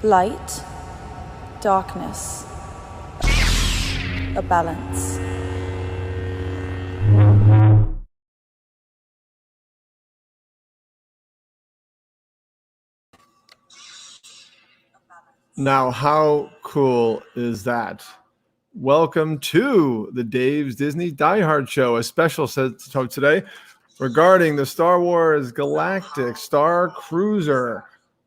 Light, darkness, a balance. Now, how cool is that? Welcome to the Dave's Disney Diehard Show, a special show today regarding the Star Wars Galactic StarCruiser.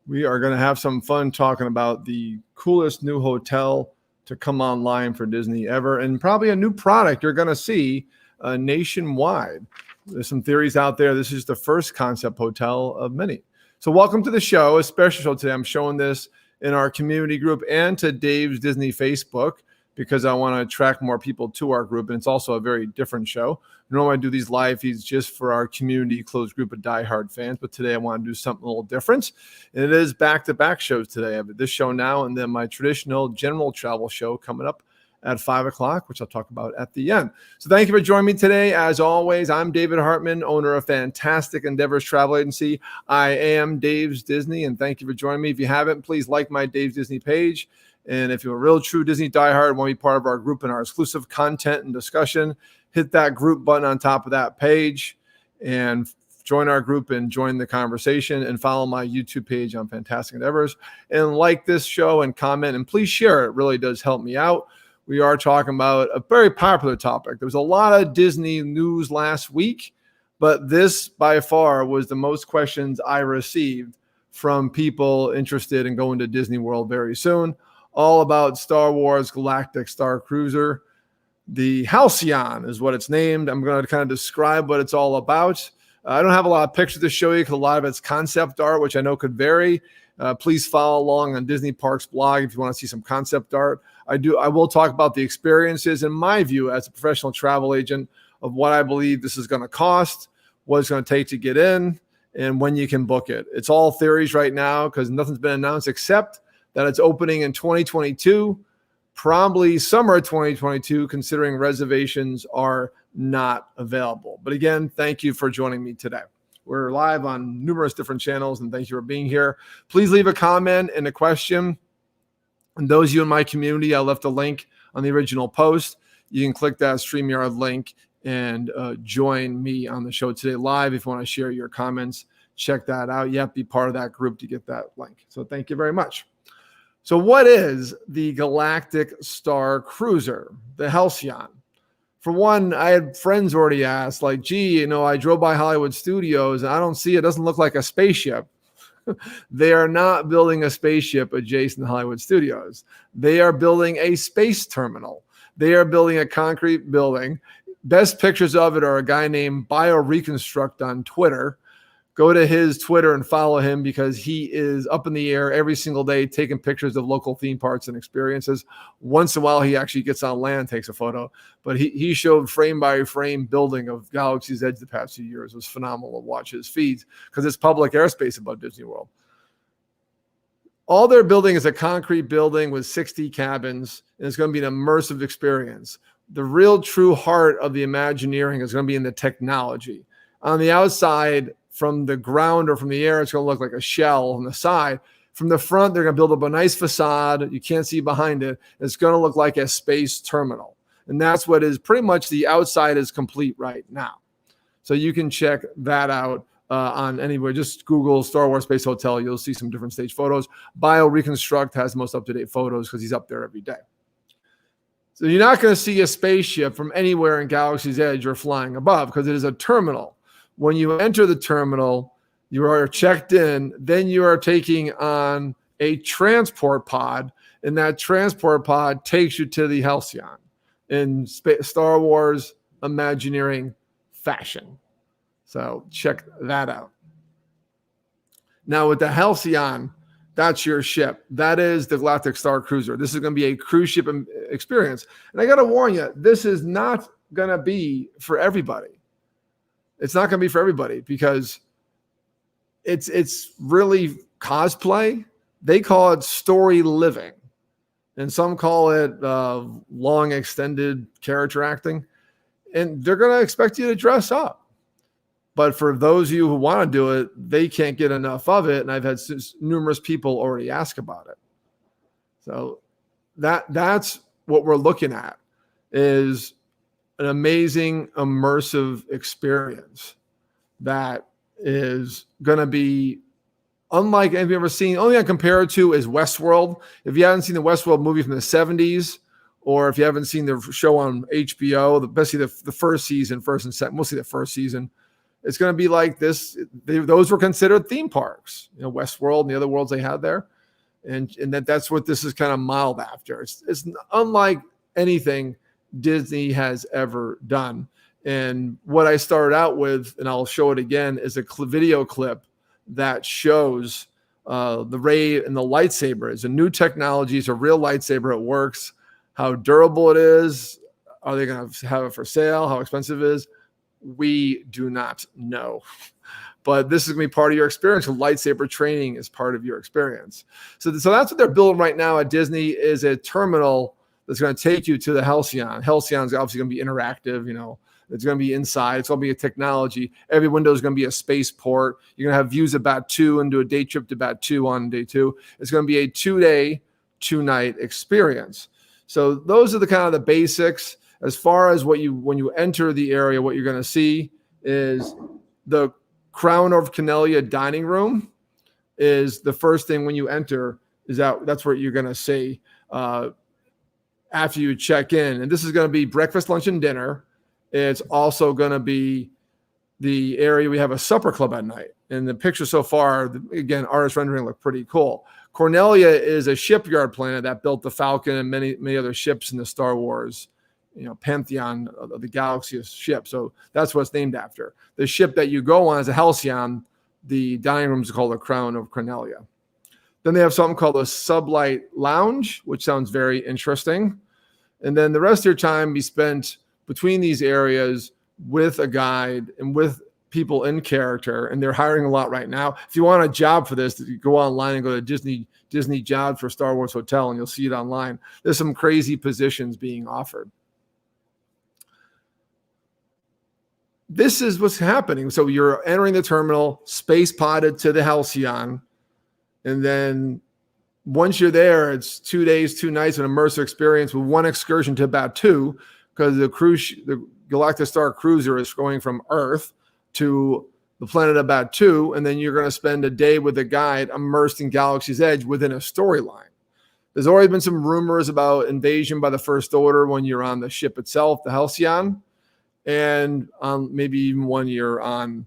We are going to have some fun talking about the coolest new hotel to come online for Disney ever, and probably a new product you're going to see nationwide. There's some theories out there. This is the first concept hotel of many. So welcome to the show, a special show today. I'm showing this in our community group and to Dave's Disney Facebook because I want to attract more people to our group. And it's also a very different show. Normally I do these live feeds just for our community closed group of diehard fans, but today I want to do something a little different. And it is back-to-back shows today. I have this show now and then my traditional general travel show coming up at 5 o'clock, which I'll talk about at the end. So thank you for joining me today. As always, I'm David Hartman, owner of Fantastic Endeavors Travel Agency. I am Dave's Disney, and thank you for joining me. If you haven't, please like my Dave's Disney page. And if you're a real true Disney diehard and want to be part of our group and our exclusive content and discussion, hit that group button on top of that page and join our group and join the conversation, and follow my YouTube page on Fantastic Endeavors and like this show and comment, and please share. It really does help me out. We are talking about a very popular topic. There was a lot of Disney news last week, but this by far was the most questions I received from people interested in going to Disney World very soon, all about Star Wars Galactic StarCruiser. The Halcyon is what it's named. I'm going to kind of describe what it's all about. I don't have a lot of pictures to show you because a lot of it's concept art, which I know could vary. Please follow along on Disney Parks blog if you want to see some concept art. I will talk about the experiences in my view as a professional travel agent of what I believe this is going to cost, what it's going to take to get in, and when you can book it. It's all theories right now because nothing's been announced except that it's opening in 2022, probably summer 2022, considering reservations are not available. But again, thank you for joining me today. We're live on numerous different channels, and thank you for being here. Please leave a comment and a question. And those of you in my community, I left a link on the original post. You can click that StreamYard link and join me on the show today live. If you want to share your comments, check that out. You have to be part of that group to get that link. So thank you very much. So what is the Galactic StarCruiser, the Halcyon? For one, I had friends already ask, like, gee, I drove by Hollywood Studios and I don't see it. It doesn't look like a spaceship. They are not building a spaceship adjacent to Hollywood Studios. They are building a space terminal. They are building a concrete building. Best pictures of it are a guy named BioReconstruct on Twitter. Go to his Twitter and follow him because he is up in the air every single day taking pictures of local theme parks and experiences. Once in a while, he actually gets on land and takes a photo. But he showed frame by frame building of Galaxy's Edge the past few years. It was phenomenal to watch his feeds because it's public airspace above Disney World. All they're building is a concrete building with 60 cabins, and it's going to be an immersive experience. The real true heart of the Imagineering is going to be in the technology. On the outside, from the ground or from the air, it's going to look like a shell on the side. From the front, they're going to build up a nice facade. You can't see behind it. It's going to look like a space terminal. And that's what is pretty much the outside is complete right now. So you can check that out on anywhere. Just Google Star Wars Space Hotel. You'll see some different stage photos. BioReconstruct has the most up-to-date photos because he's up there every day. So you're not going to see a spaceship from anywhere in Galaxy's Edge or flying above because it is a terminal. When you enter the terminal, you are checked in, then you are taking on a transport pod, and that transport pod takes you to the Halcyon in Star Wars Imagineering fashion. So check that out. Now with the Halcyon, that's your ship. That is the Galactic StarCruiser. This is going to be a cruise ship experience. And I got to warn you, this is not going to be for everybody. It's not going to be for everybody because it's really cosplay. They call it story living, and some call it long extended character acting. And they're going to expect you to dress up. But for those of you who want to do it, they can't get enough of it. And I've had numerous people already ask about it. So that's what we're looking at, is an amazing immersive experience that is going to be unlike anything you've ever seen. Only I compare it to is Westworld. If you haven't seen the Westworld movie from the 70s, or if you haven't seen the show on HBO, especially the first season, first and second, mostly the first season, it's going to be like this. Those were considered theme parks, Westworld and the other worlds they had there. And that's what this is kind of modeled after. It's unlike anything Disney has ever done. And what I started out with, and I'll show it again, is a video clip that shows the Rey and the lightsaber. It's a new technology. It's a real lightsaber. It works. How durable it is. Are they going to have it for sale? How expensive it is? We do not know. But this is going to be part of your experience. Lightsaber training is part of your experience. So that's what they're building right now at Disney, is a terminal that's going to take you to the Halcyon. Halcyon is obviously going to be interactive. It's going to be inside. It's going to be a technology. Every window is going to be a spaceport. You're going to have views of Batuu and do a day trip to Batuu on day 2. It's going to be a 2-day, 2-night experience. So those are the kind of the basics. As far as when you enter the area, what you're going to see is the Crown of Corellia dining room is the first thing when you enter. That's what you're going to see after you check in. And this is going to be breakfast, lunch, and dinner. It's also going to be the area we have a supper club at night. And the picture so far, again, artist rendering look pretty cool. Corellia is a shipyard planet that built the Falcon and many other ships in the Star Wars, pantheon of the galaxy of ships. So that's what it's named after. The ship that you go on is a Halcyon. The dining room is called the Crown of Corellia. Then they have something called a Sublight Lounge, which sounds very interesting. And then the rest of your time be spent between these areas with a guide and with people in character, and they're hiring a lot right now. If you want a job for this, you go online and go to Disney jobs for Star Wars Hotel, and you'll see it online. There's some crazy positions being offered. This is what's happening. So you're entering the terminal, space podded to the Halcyon, and then once you're there, it's 2 days, 2 nights, an immersive experience with one excursion to Batuu, because the Galactic StarCruiser is going from Earth to the planet of Batuu, and then you're going to spend a day with a guide immersed in Galaxy's Edge within a storyline. There's already been some rumors about invasion by the First Order when you're on the ship itself, the Halcyon, and maybe even 1 year on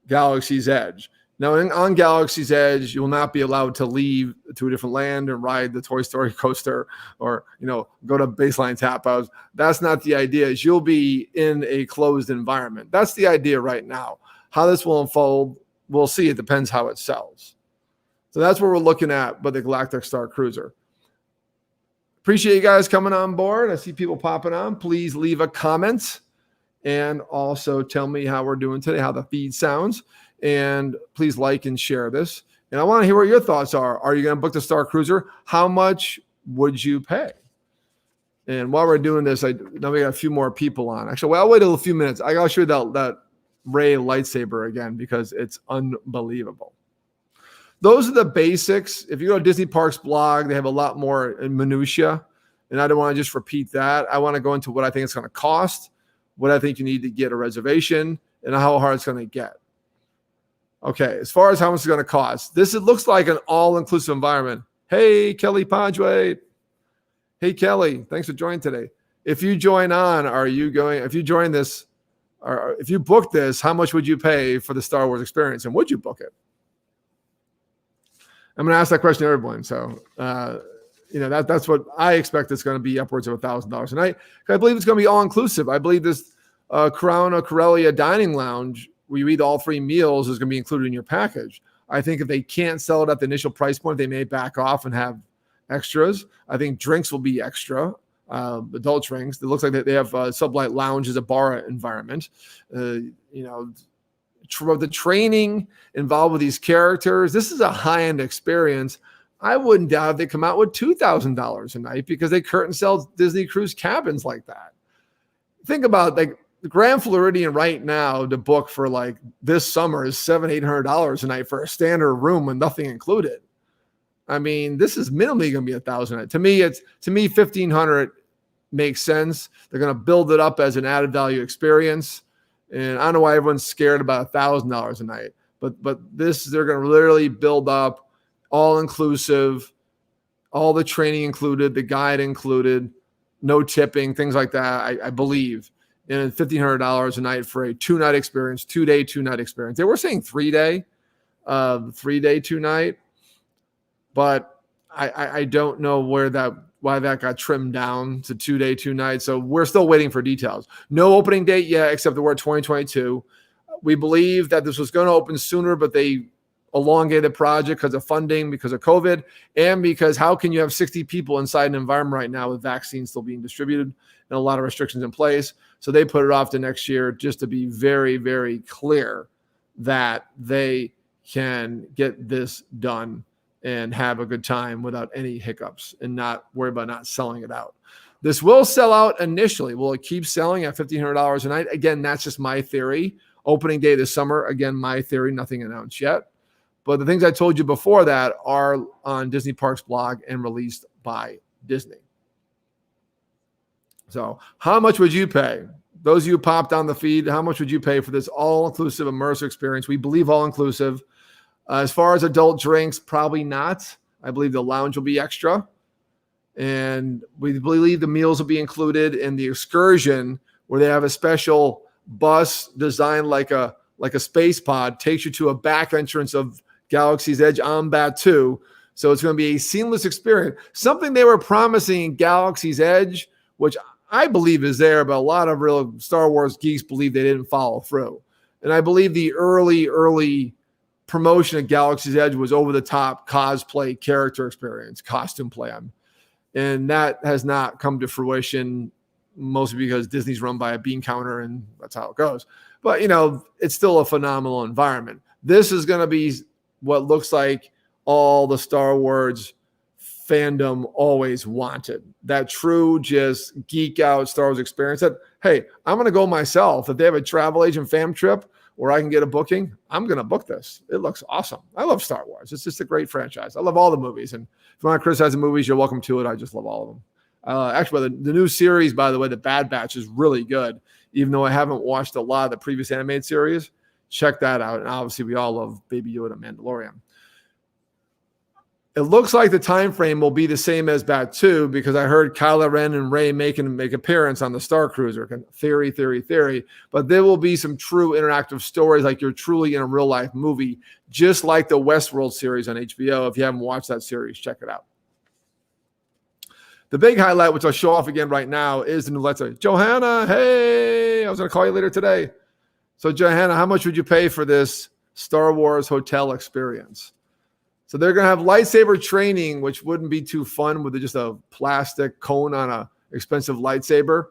Galaxy's Edge. Now, on Galaxy's Edge, you will not be allowed to leave to a different land and ride the Toy Story coaster or, go to Baseline Tap House. That's not the idea. Is you'll be in a closed environment. That's the idea right now. How this will unfold, we'll see. It depends how it sells. So that's what we're looking at with the Galactic StarCruiser. Appreciate you guys coming on board. I see people popping on. Please leave a comment and also tell me how we're doing today, how the feed sounds. And please like and share this. And I want to hear what your thoughts are. Are you going to book the StarCruiser? How much would you pay? And while we're doing this, now we got a few more people on. Actually, I'll wait a few minutes. I got to show you that Rey lightsaber again because it's unbelievable. Those are the basics. If you go to Disney Parks blog, they have a lot more in minutia. And I don't want to just repeat that. I want to go into what I think it's going to cost, what I think you need to get a reservation, and how hard it's going to get. Okay, as far as how much it's going to cost, it looks like an all-inclusive environment. Hey, Kelly Padre. Hey, Kelly, thanks for joining today. If you join on, if you join this, or if you book this, how much would you pay for the Star Wars experience, and would you book it? I'm going to ask that question to everyone. So, that's what I expect. It's going to be upwards of $1,000 a night. I believe it's going to be all-inclusive. I believe this Crown of Corellia dining lounge, where you eat all 3 meals, is going to be included in your package. I think if they can't sell it at the initial price point, they may back off and have extras. I think drinks will be extra, adult drinks. It looks like they have Sublight Lounge as a bar environment. The training involved with these characters, this is a high-end experience. I wouldn't doubt if they come out with $2,000 a night because they curtain sell Disney cruise cabins like that. Think about the Grand Floridian right now to book for this summer is $700-800 a night for a standard room with nothing included. I mean, this is minimally going to be $1,000. To me, 1,500 makes sense. They're going to build it up as an added value experience. And I don't know why everyone's scared about $1,000 a night, but they're going to literally build up all inclusive, all the training included, the guide included, no tipping, things like that. I believe, and $1,500 a night for a 2-night experience, 2-day, 2-night experience. They were saying 3-day, 3-day, 2-night, but I don't know why that got trimmed down to 2-day, 2-night. So we're still waiting for details. No opening date yet, except the word 2022. We believe that this was going to open sooner, but they elongated the project because of funding, because of COVID, and because how can you have 60 people inside an environment right now with vaccines still being distributed and a lot of restrictions in place? So they put it off to next year just to be very, very clear that they can get this done and have a good time without any hiccups and not worry about not selling it out. This will sell out initially. Will it keep selling at $1,500 a night? Again, that's just my theory. Opening day this summer, again, my theory, nothing announced yet. But the things I told you before that are on Disney Parks blog and released by Disney. So how much would you pay? Those of you who popped on the feed, how much would you pay for this all-inclusive immersive experience? We believe all-inclusive. As far as adult drinks, probably not. I believe the lounge will be extra. And we believe the meals will be included in the excursion where they have a special bus designed like a space pod, takes you to a back entrance of Galaxy's Edge on Batuu. So it's going to be a seamless experience. Something they were promising in Galaxy's Edge, which I believe is there, but a lot of real Star Wars geeks believe they didn't follow through. And I believe the early promotion of Galaxy's Edge was over-the-top cosplay character experience, costume play. And that has not come to fruition, mostly because Disney's run by a bean counter, and that's how it goes. But, it's still a phenomenal environment. This is going to be what looks like all the Star Wars fandom always wanted. That true just geek out Star Wars experience that, hey, I'm going to go myself. If they have a travel agent fam trip where I can get a booking, I'm going to book this. It looks awesome. I love Star Wars. It's just a great franchise. I love all the movies. And if you want to criticize the movies, you're welcome to it. I just love all of them. Actually, the new series, by the way, The Bad Batch, is really good. Even though I haven't watched a lot of the previous animated series, check that out. And obviously, we all love Baby Yoda Mandalorian. It looks like the time frame will be the same as Batuu because I heard Kylo Ren and Rey make appearance on the StarCruiser. Theory. But there will be some true interactive stories like you're truly in a real-life movie, just like the Westworld series on HBO. If you haven't watched that series, check it out. The big highlight, which I'll show off again right now, is the new Lightsaber. Johanna, hey, I was going to call you later today. So, Johanna, how much would you pay for this Star Wars hotel experience? So they're going to have lightsaber training, which wouldn't be too fun with just a plastic cone on a expensive lightsaber.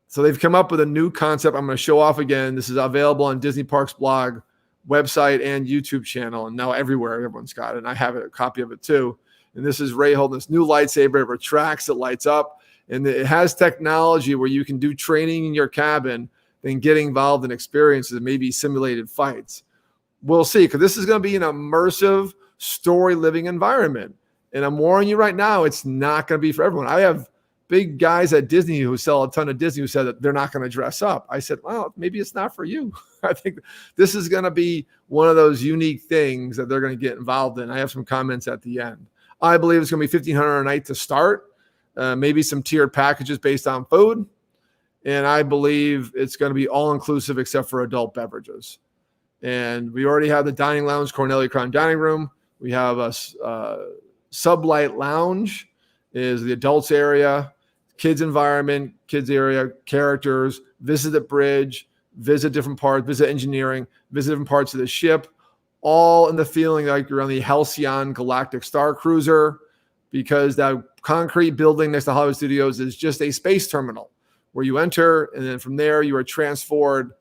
So they've come up with a new concept. I'm going to show off again. This is available on Disney Parks blog, website, and YouTube channel. And now everywhere, everyone's got it. And I have a copy of it too. And this is Rey holding this new lightsaber. It retracts, it lights up. And it has technology where you can do training in your cabin, then get involved in experiences, maybe simulated fights. We'll see, because this is going to be an immersive story living environment. And I'm warning you right now, it's not going to be for everyone. I have big guys at Disney who sell a ton of Disney who said that they're not going to dress up. I said, well, maybe it's not for you. I think this is going to be one of those unique things that they're going to get involved in. I have some comments at the end. I believe it's going to be $1,500 a night to start, maybe some tiered packages based on food. And I believe it's going to be all inclusive except for adult beverages. And we already have the dining lounge, Cornelia Crown dining room. We have a sublight lounge is the adults area, kids environment, kids area, characters, visit the bridge, visit different parts, visit engineering, visit different parts of the ship, all in the feeling like you're on the Halcyon Galactic StarCruiser, because that concrete building next to Hollywood Studios is just a space terminal where you enter, and then from there you are transferred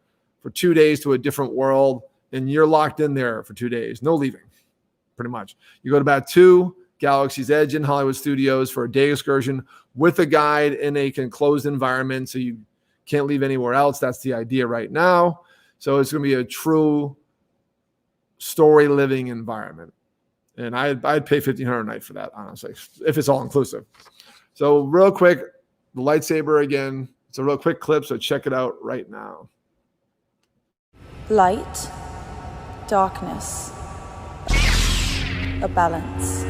for 2 days to a different world, and you're locked in there for 2 days, no leaving. Pretty much. You go to Batuu, Galaxy's Edge in Hollywood Studios for a day excursion with a guide in a enclosed environment, so you can't leave anywhere else. That's the idea right now. So it's going to be a true story living environment. And I'd pay $1,500 a night for that, honestly, if it's all inclusive. So real quick, the lightsaber again. It's a real quick clip, so check it out right now. Light, darkness, a balance.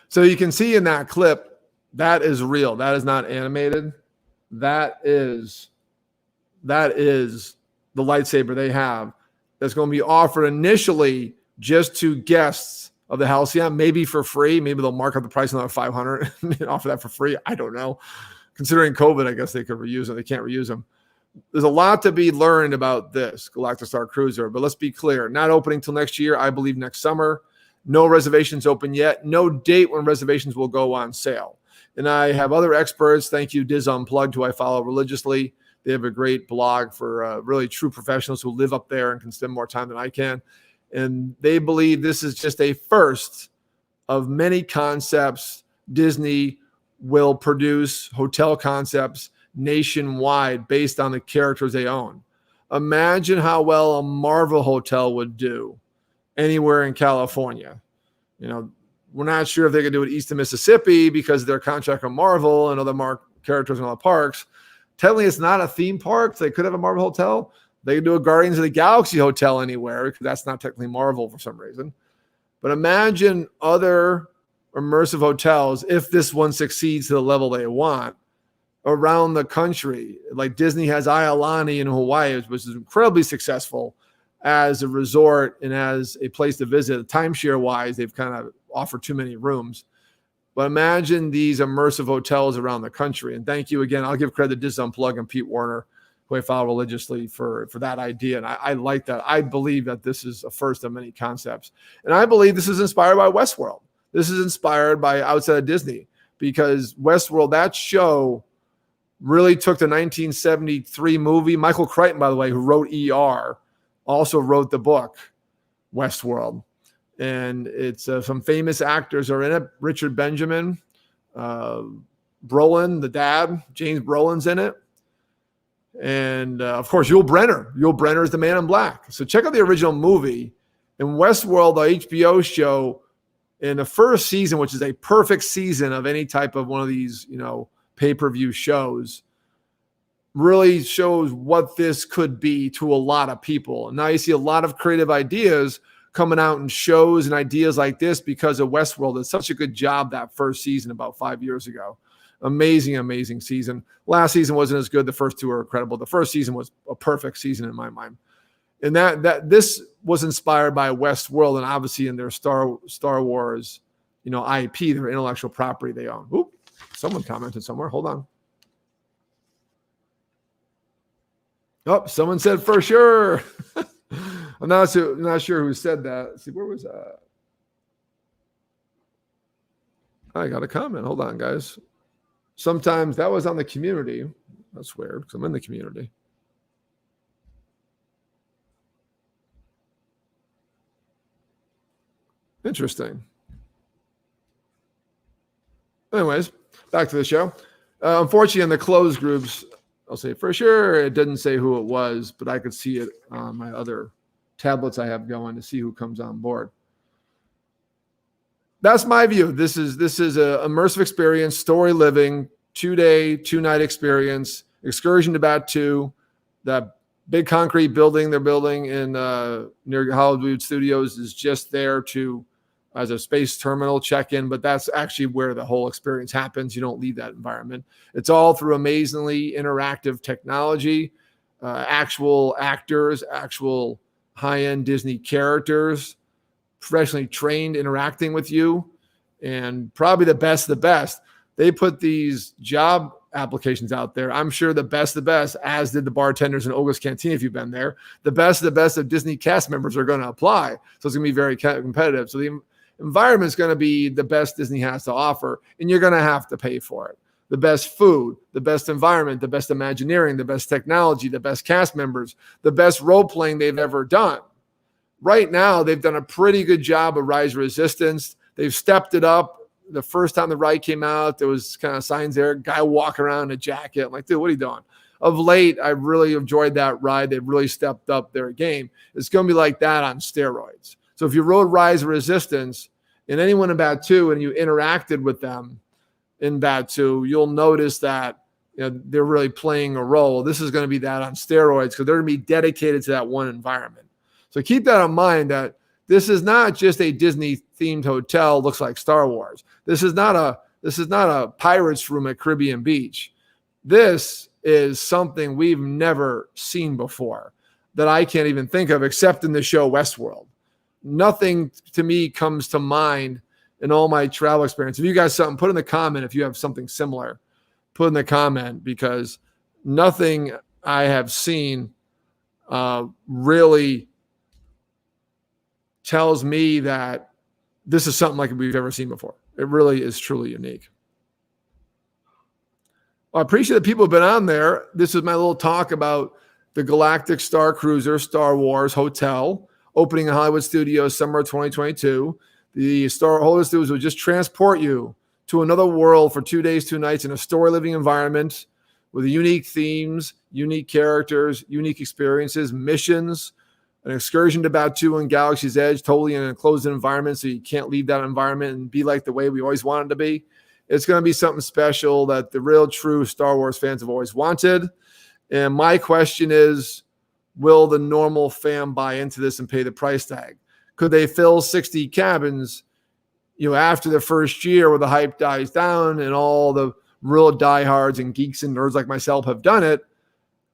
So you can see in that clip, that is real. That is not animated. That is the lightsaber they have that's going to be offered initially just to guests of the Halcyon, maybe for free. Maybe they'll mark up the price another $500 and offer that for free. I don't know. Considering COVID, I guess they could reuse them. They can't reuse them. There's a lot to be learned about this Galactic StarCruiser, but let's be clear. Not opening till next year. I believe next summer. No reservations open yet. No date when reservations will go on sale. And I have other experts. Thank you, Diz Unplugged, who I follow religiously. They have a great blog for really true professionals who live up there and can spend more time than I can. And they believe this is just a first of many concepts Disney will produce, hotel concepts nationwide based on the characters they own. Imagine how well a Marvel hotel would do anywhere in California. You know, we're not sure if they could do it east of Mississippi because of their contract with Marvel and other characters in all the parks. Technically, it's not a theme park. So they could have a Marvel hotel. They could do a Guardians of the Galaxy hotel anywhere because that's not technically Marvel for some reason. But imagine other immersive hotels, if this one succeeds to the level they want, around the country. Like Disney has Ailani in Hawaii, which is incredibly successful as a resort and as a place to visit. Timeshare-wise, they've kind of offered too many rooms. But imagine these immersive hotels around the country. And thank you again. I'll give credit to Diz Unplugged and Pete Warner, who I follow religiously, for that idea. And I like that. I believe that this is a first of many concepts. And I believe this is inspired by Westworld. This is inspired by outside of Disney, because Westworld, that show really took the 1973 movie. Michael Crichton, by the way, who wrote ER, also wrote the book Westworld. And it's some famous actors are in it. Richard Benjamin, Brolin, the dad, James Brolin's in it. And of course, Yul Brynner. Yul Brynner is the Man in Black. So check out the original movie. In Westworld, the HBO show, in the first season, which is a perfect season of any type of one of these, pay-per-view shows, really shows what this could be to a lot of people. And now you see a lot of creative ideas coming out in shows and ideas like this because of Westworld. Did such a good job that first season about 5 years ago. Amazing, amazing season. Last season wasn't as good. The first two are incredible. The first season was a perfect season in my mind. And that this was inspired by Westworld, and obviously in their Star Wars, IP, their intellectual property they own. Oop, someone commented somewhere. Hold on. Oh, someone said for sure. I'm not sure who said that. Let's see, where was that? I got a comment. Hold on, guys. Sometimes that was on the community. That's weird because I'm in the community. Interesting. Anyways, back to the show. Unfortunately, in the closed groups, I'll say for sure, it didn't say who it was, but I could see it on my other tablets I have going to see who comes on board. That's my view. This is an immersive experience, story living, 2-day, 2-night experience, excursion to Batuu, that big concrete building they're building in near Hollywood Studios is just there as a space terminal check-in, but that's actually where the whole experience happens. You don't leave that environment. It's all through amazingly interactive technology, actual actors, actual high-end Disney characters, professionally trained interacting with you, and probably the best of the best. They put these job applications out there. I'm sure the best of the best, as did the bartenders in Olga's Canteen if you've been there. The best of the best of Disney cast members are going to apply. So it's going to be very competitive. So the environment is going to be the best Disney has to offer, and you're going to have to pay for it. The best food, the best environment, the best Imagineering, the best technology, the best cast members, the best role-playing they've ever done. Right now, they've done a pretty good job of Rise of Resistance. They've stepped it up. The first time the ride came out, there was kind of signs there, guy walking around in a jacket. I'm like, dude, what are you doing? of late, I really enjoyed that ride. They've really stepped up their game. It's going to be like that on steroids. So if you rode Rise of Resistance and anyone in Batuu and you interacted with them in Batuu, you'll notice that they're really playing a role. This is going to be that on steroids because they're going to be dedicated to that one environment. So keep that in mind, that this is not just a Disney-themed hotel. Looks like Star Wars. This is not a pirate's room at Caribbean Beach. This is something we've never seen before that I can't even think of except in the show Westworld. Nothing to me comes to mind in all my travel experience. If you guys something, put in the comment if you have something similar. Put in the comment, because nothing I have seen really tells me that this is something like we've ever seen before. It really is truly unique. Well, I appreciate that people have been on there. This is my little talk about the Galactic StarCruiser Star Wars Hotel opening in Hollywood Studios summer 2022. The Star Hollywood Studios will just transport you to another world for 2 days, 2 nights in a story-living environment with unique themes, unique characters, unique experiences, missions, an excursion to Batuu and Galaxy's Edge, totally in an enclosed environment, so you can't leave that environment and be like the way we always wanted to be. It's going to be something special that the real true Star Wars fans have always wanted. And my question is, will the normal fan buy into this and pay the price tag? Could they fill 60 cabins, after the first year where the hype dies down and all the real diehards and geeks and nerds like myself have done it?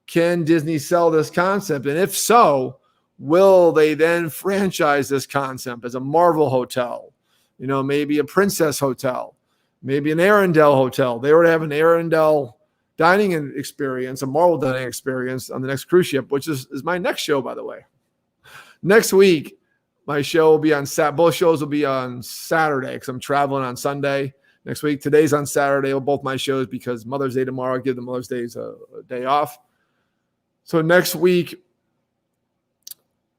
Can Disney sell this concept? And if so, will they then franchise this concept as a Marvel hotel, maybe a Princess hotel, maybe an Arendelle hotel? They already have an Arendelle dining experience, a Marvel dining experience on the next cruise ship, which is my next show, by the way. Next week, my show will be on both shows will be on Saturday because I'm traveling on Sunday next week. Today's on Saturday, both my shows, because Mother's Day tomorrow. I give the Mother's Day a day off. So next week,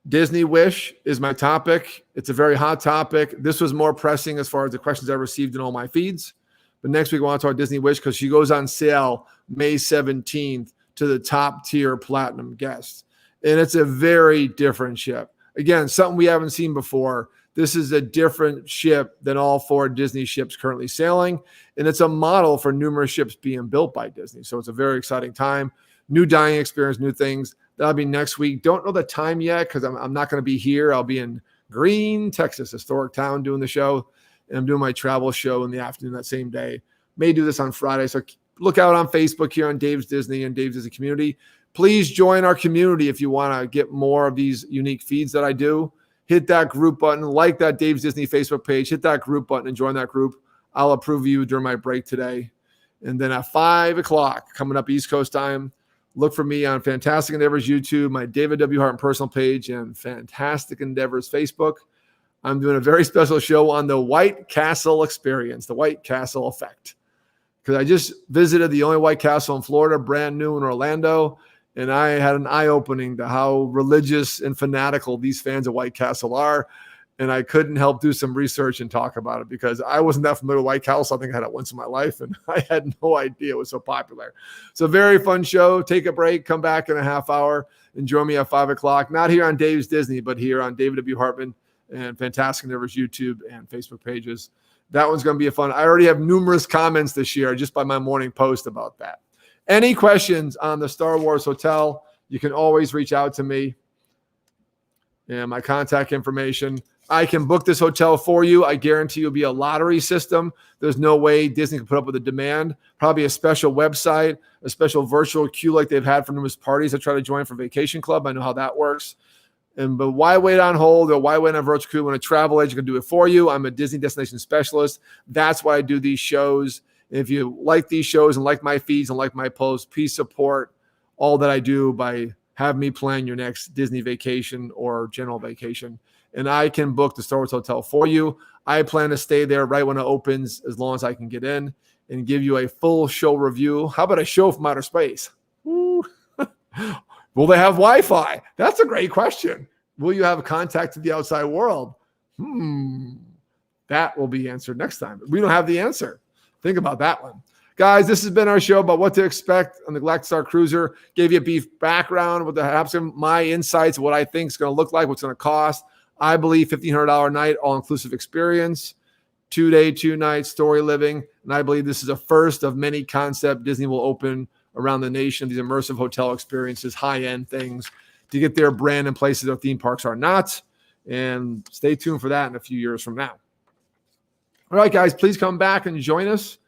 Disney Wish is my topic. It's a very hot topic. This was more pressing as far as the questions I received in all my feeds. But next week, I want to talk Disney Wish because she goes on sale May 17th to the top tier platinum guests. And it's a very different ship. Again, something we haven't seen before. This is a different ship than all 4 Disney ships currently sailing. And it's a model for numerous ships being built by Disney. So it's a very exciting time. New dining experience, new things. That'll be next week. Don't know the time yet because I'm not going to be here. I'll be in Green, Texas, historic town, doing the show. And I'm doing my travel show in the afternoon that same day. May do this on Friday. So look out on Facebook here on Dave's Disney and Dave's Disney Community. Please join our community if you want to get more of these unique feeds that I do. Hit that group button, like that Dave's Disney Facebook page. Hit that group button and join that group. I'll approve you during my break today. And then at 5 o'clock, coming up East Coast time, look for me on Fantastic Endeavors YouTube, my David W. Harton personal page, and Fantastic Endeavors Facebook. I'm doing a very special show on the White Castle experience, the White Castle effect. Because I just visited the only White Castle in Florida, brand new in Orlando. And I had an eye-opening to how religious and fanatical these fans of White Castle are. And I couldn't help do some research and talk about it because I wasn't that familiar with White Castle. I think I had it once in my life, and I had no idea it was so popular. So very fun show. Take a break. Come back in a half hour and join me at 5 o'clock. Not here on Dave's Disney, but here on David W. Hartman and Fantastic Endeavors YouTube and Facebook pages. That one's going to be a fun. I already have numerous comments this year just by my morning post about that. Any questions on the Star Wars Hotel, you can always reach out to me. And my contact information. I can book this hotel for you. I guarantee you'll be a lottery system. There's no way Disney can put up with the demand. Probably a special website, a special virtual queue like they've had for numerous parties that try to join for Vacation Club. I know how that works. But why wait on hold or why wait on a virtual queue when a travel agent can do it for you? I'm a Disney destination specialist. That's why I do these shows. If you like these shows and like my feeds and like my posts, please support all that I do by having me plan your next Disney vacation or general vacation. And I can book the Star Wars Hotel for you. I plan to stay there right when it opens as long as I can get in and give you a full show review. How about a show from outer space? Will they have Wi-Fi? That's a great question. Will you have contact to the outside world? That will be answered next time. We don't have the answer. Think about that one. Guys, this has been our show about what to expect on the Galactic StarCruiser. Gave you a brief background with perhaps my insights, what I think is going to look like, what's going to cost. I believe $1,500 a night, all-inclusive experience, 2-day, 2-night story living. And I believe this is a first of many concept Disney will open around the nation, these immersive hotel experiences, high-end things to get their brand in places their theme parks are not. And stay tuned for that in a few years from now. All right, guys, please come back and join us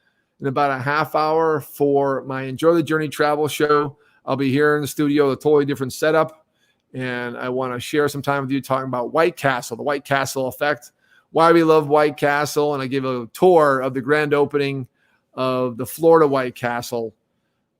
in about a half hour for my Enjoy the Journey travel show. I'll be here in the studio, a totally different setup. And I want to share some time with you talking about White Castle, the White Castle effect, why we love White Castle. And I give a tour of the grand opening of the Florida White Castle,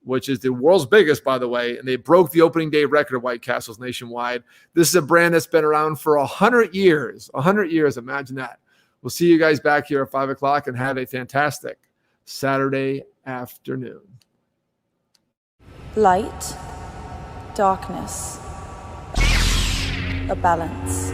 which is the world's biggest, by the way. And they broke the opening day record of White Castles nationwide. This is a brand that's been around for 100 years. 100 years, imagine that. We'll see you guys back here at 5 o'clock and have a fantastic Saturday afternoon. Light, darkness, a balance.